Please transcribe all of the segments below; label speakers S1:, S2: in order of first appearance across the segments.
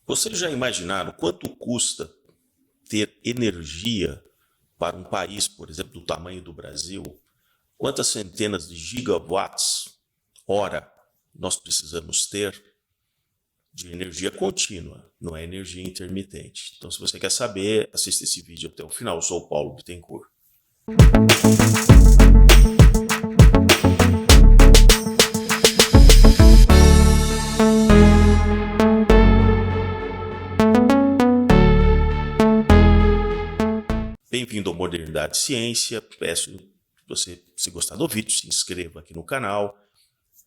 S1: Vocês já imaginaram quanto custa ter energia para um país, por exemplo, do tamanho do Brasil? Quantas centenas de gigawatts hora nós precisamos ter de energia contínua, não é energia intermitente? Então, se você quer saber, assista esse vídeo até o final. Eu sou o Paulo Bittencourt. Bem-vindo ao Modernidade e Ciência. Peço que você, se gostar do vídeo, se inscreva aqui no canal,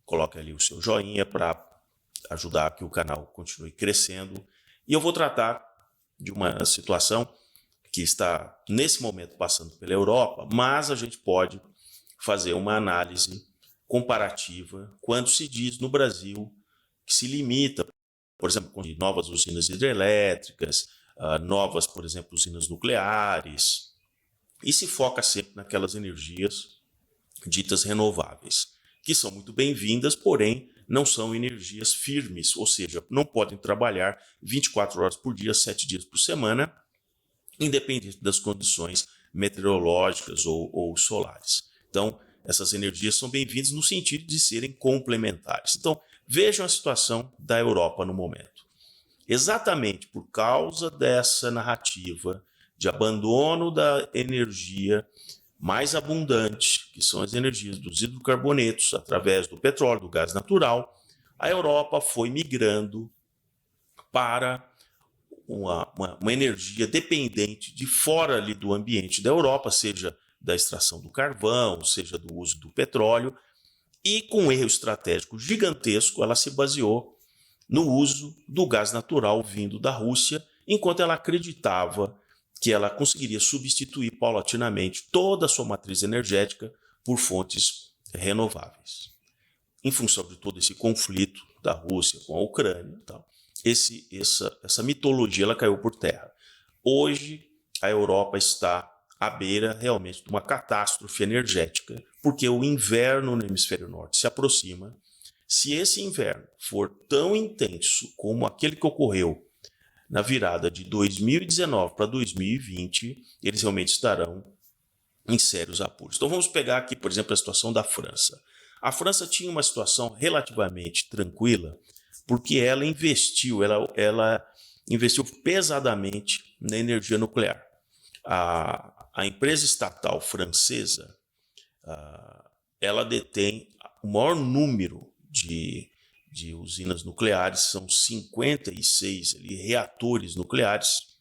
S1: coloque ali o seu joinha para ajudar que o canal continue crescendo. E eu vou tratar de uma situação que está, nesse momento, passando pela Europa, mas a gente pode fazer uma análise comparativa quando se diz no Brasil que se limita, por exemplo, com novas usinas hidrelétricas, novas, por exemplo, usinas nucleares, e se foca sempre naquelas energias ditas renováveis, que são muito bem-vindas, porém não são energias firmes, ou seja, não podem trabalhar 24 horas por dia, 7 dias por semana, independente das condições meteorológicas ou solares. Então, essas energias são bem-vindas no sentido de serem complementares. Então, vejam a situação da Europa no momento. Exatamente por causa dessa narrativa de abandono da energia mais abundante, que são as energias dos hidrocarbonetos, através do petróleo, do gás natural, a Europa foi migrando para uma energia dependente de fora ali do ambiente da Europa, seja da extração do carvão, seja do uso do petróleo, e com um erro estratégico gigantesco, ela se baseou no uso do gás natural vindo da Rússia, enquanto ela acreditava que ela conseguiria substituir paulatinamente toda a sua matriz energética por fontes renováveis. Em função de todo esse conflito da Rússia com a Ucrânia, essa mitologia ela caiu por terra. Hoje, a Europa está à beira realmente de uma catástrofe energética, porque o inverno no hemisfério norte se aproxima. Se esse inverno for tão intenso como aquele que ocorreu na virada de 2019 para 2020, eles realmente estarão em sérios apuros. Então vamos pegar aqui, por exemplo, a situação da França. A França tinha uma situação relativamente tranquila, porque ela investiu pesadamente na energia nuclear. A empresa estatal francesa, ela detém o maior número de usinas nucleares, são 56 reatores nucleares,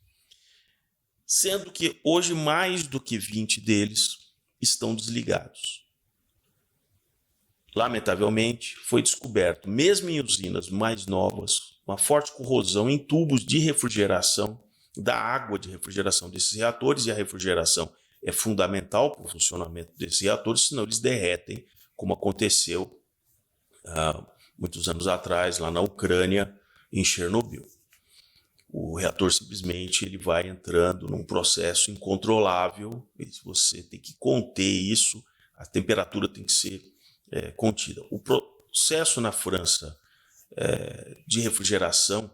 S1: sendo que hoje mais do que 20 deles estão desligados. Lamentavelmente, foi descoberto, mesmo em usinas mais novas, uma forte corrosão em tubos de refrigeração, da água de refrigeração desses reatores, e a refrigeração é fundamental para o funcionamento desses reatores, senão eles derretem, como aconteceu muitos anos atrás, lá na Ucrânia, em Chernobyl. O reator simplesmente ele vai entrando num processo incontrolável, e você tem que conter isso, a temperatura tem que ser contida. O processo na França de refrigeração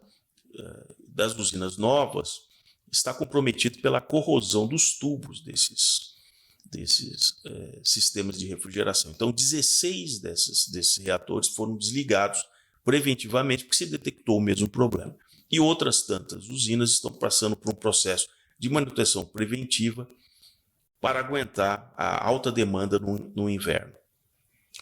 S1: das usinas novas está comprometido pela corrosão dos tubos desses sistemas de refrigeração. Então, 16 desses reatores foram desligados preventivamente porque se detectou o mesmo problema. E outras tantas usinas estão passando por um processo de manutenção preventiva para aguentar a alta demanda no inverno.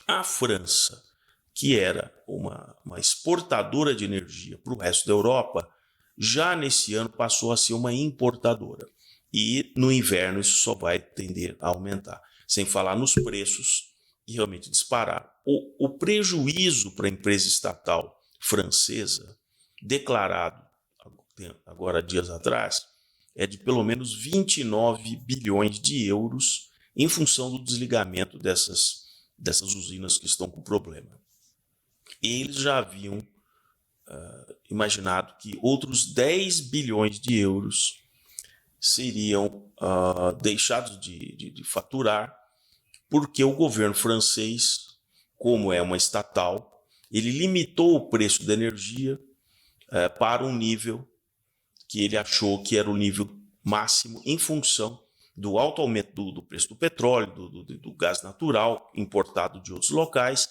S1: A França, que era uma exportadora de energia para o resto da Europa, já nesse ano passou a ser uma importadora. E no inverno isso só vai tender a aumentar, sem falar nos preços que realmente dispararam. O prejuízo para a empresa estatal francesa, declarado agora dias atrás, é de pelo menos 29 bilhões de euros em função do desligamento dessas usinas que estão com problema. Eles já haviam imaginado que outros 10 bilhões de euros seriam deixados de faturar, porque o governo francês, como é uma estatal, ele limitou o preço da energia para um nível que ele achou que era o nível máximo em função do alto aumento do preço do petróleo, do gás natural importado de outros locais,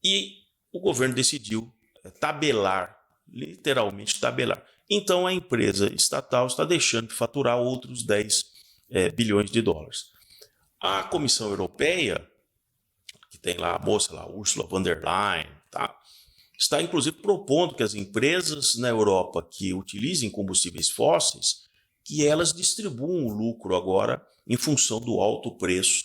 S1: e o governo decidiu tabelar, literalmente tabelar. Então a empresa estatal está deixando de faturar outros 10 bilhões de dólares. A Comissão Europeia, que tem lá a moça, lá, Ursula von der Leyen, tá? Está inclusive propondo que as empresas na Europa que utilizem combustíveis fósseis, que elas distribuam o lucro agora em função do alto preço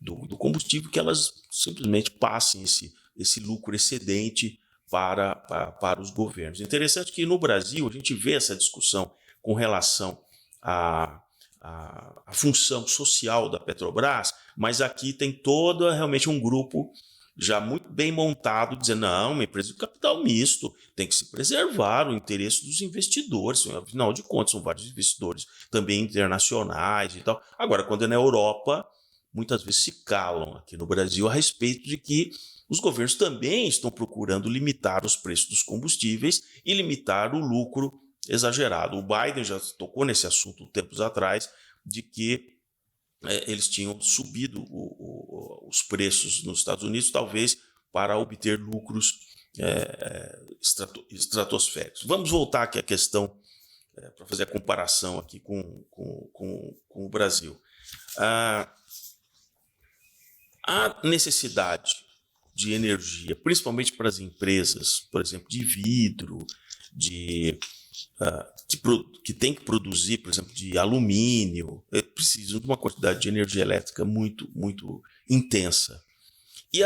S1: do combustível, que elas simplesmente passem esse lucro excedente para os governos. Interessante que no Brasil a gente vê essa discussão com relação à função social da Petrobras, mas aqui tem todo realmente um grupo já muito bem montado, dizendo, não, uma empresa de capital misto tem que se preservar o interesse dos investidores, afinal de contas são vários investidores também internacionais e tal. Agora, quando é na Europa, muitas vezes se calam aqui no Brasil a respeito de que os governos também estão procurando limitar os preços dos combustíveis e limitar o lucro exagerado. O Biden já tocou nesse assunto tempos atrás, de que eles tinham subido os preços nos Estados Unidos, talvez para obter lucros estratosféricos. Vamos voltar aqui à questão, para fazer a comparação aqui com o Brasil. A necessidade de energia, principalmente para as empresas, por exemplo, de vidro, que tem que produzir, por exemplo, de alumínio, precisam de uma quantidade de energia elétrica muito, muito intensa. E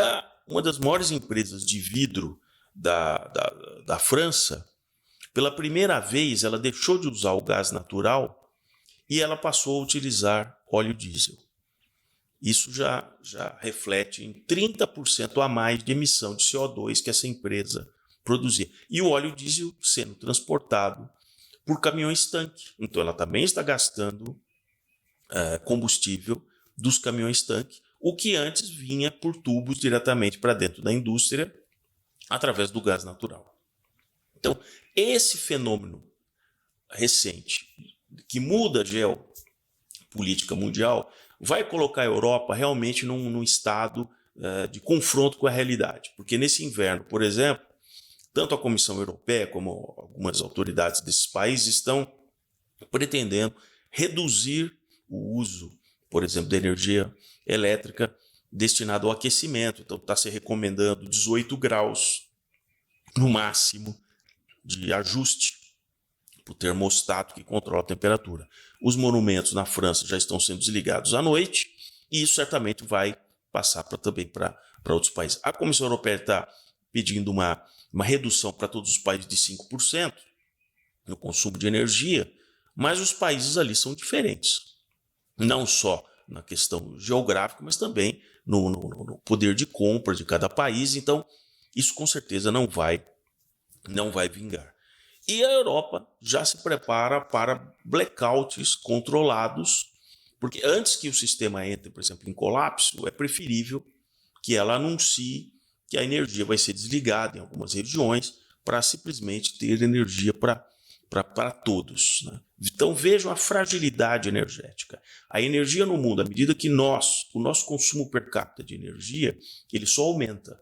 S1: uma das maiores empresas de vidro da França, pela primeira vez, ela deixou de usar o gás natural e ela passou a utilizar óleo diesel. Isso já reflete em 30% a mais de emissão de CO2 que essa empresa produzia. E o óleo diesel sendo transportado por caminhões-tanque. Então, ela também está gastando combustível dos caminhões-tanque, o que antes vinha por tubos diretamente para dentro da indústria através do gás natural. Então, esse fenômeno recente que muda a geopolítica mundial vai colocar a Europa realmente num estado de confronto com a realidade. Porque nesse inverno, por exemplo, tanto a Comissão Europeia como algumas autoridades desses países estão pretendendo reduzir o uso, por exemplo, da energia elétrica destinada ao aquecimento. Então, está se recomendando 18 graus no máximo de ajuste para o termostato que controla a temperatura. Os monumentos na França já estão sendo desligados à noite e isso certamente vai passar também para outros países. A Comissão Europeia está pedindo uma redução para todos os países de 5% no consumo de energia, mas os países ali são diferentes. Não só na questão geográfica, mas também no poder de compra de cada país. Então, isso com certeza não vai vingar. E a Europa já se prepara para blackouts controlados, porque antes que o sistema entre, por exemplo, em colapso, é preferível que ela anuncie que a energia vai ser desligada em algumas regiões para simplesmente ter energia para todos, né? Então vejam a fragilidade energética. A energia no mundo, à medida que o nosso consumo per capita de energia, ele só aumenta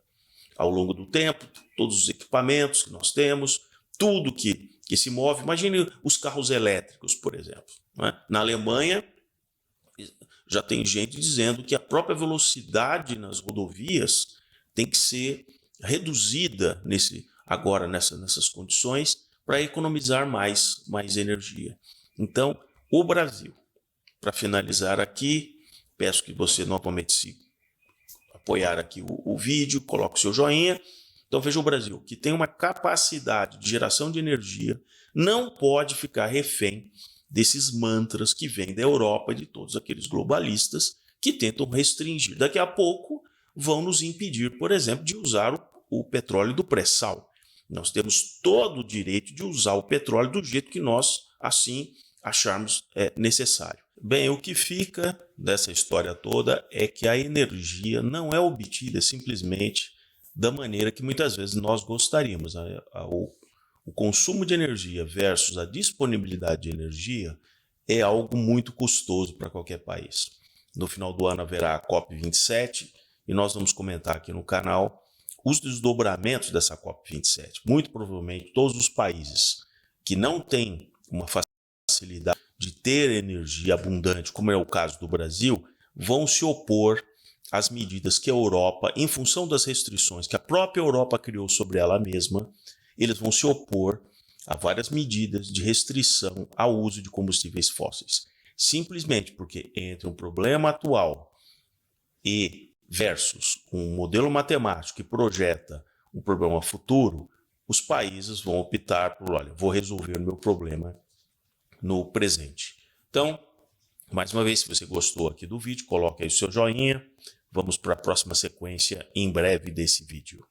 S1: ao longo do tempo, todos os equipamentos que nós temos, tudo que se move. Imagine os carros elétricos, por exemplo, né? Na Alemanha, já tem gente dizendo que a própria velocidade nas rodovias tem que ser reduzida nessas condições para economizar mais energia. Então, o Brasil, para finalizar aqui, peço que você novamente se apoiar aqui o vídeo, coloque o seu joinha. Então veja, o Brasil, que tem uma capacidade de geração de energia, não pode ficar refém desses mantras que vêm da Europa e de todos aqueles globalistas que tentam restringir. Daqui a pouco vão nos impedir, por exemplo, de usar o petróleo do pré-sal. Nós temos todo o direito de usar o petróleo do jeito que nós, assim, acharmos necessário. Bem, o que fica dessa história toda é que a energia não é obtida simplesmente da maneira que muitas vezes nós gostaríamos. o consumo de energia versus a disponibilidade de energia é algo muito custoso para qualquer país. No final do ano haverá a COP27 e nós vamos comentar aqui no canal os desdobramentos dessa COP27. Muito provavelmente todos os países que não têm uma facilidade de ter energia abundante, como é o caso do Brasil, vão se opor às medidas que a Europa, em função das restrições que a própria Europa criou sobre ela mesma, eles vão se opor a várias medidas de restrição ao uso de combustíveis fósseis. Simplesmente porque entre um problema atual e versus um modelo matemático que projeta um problema futuro, os países vão optar por, olha, vou resolver o meu problema no presente. Então, mais uma vez, se você gostou aqui do vídeo, coloque aí o seu joinha. Vamos para a próxima sequência em breve desse vídeo.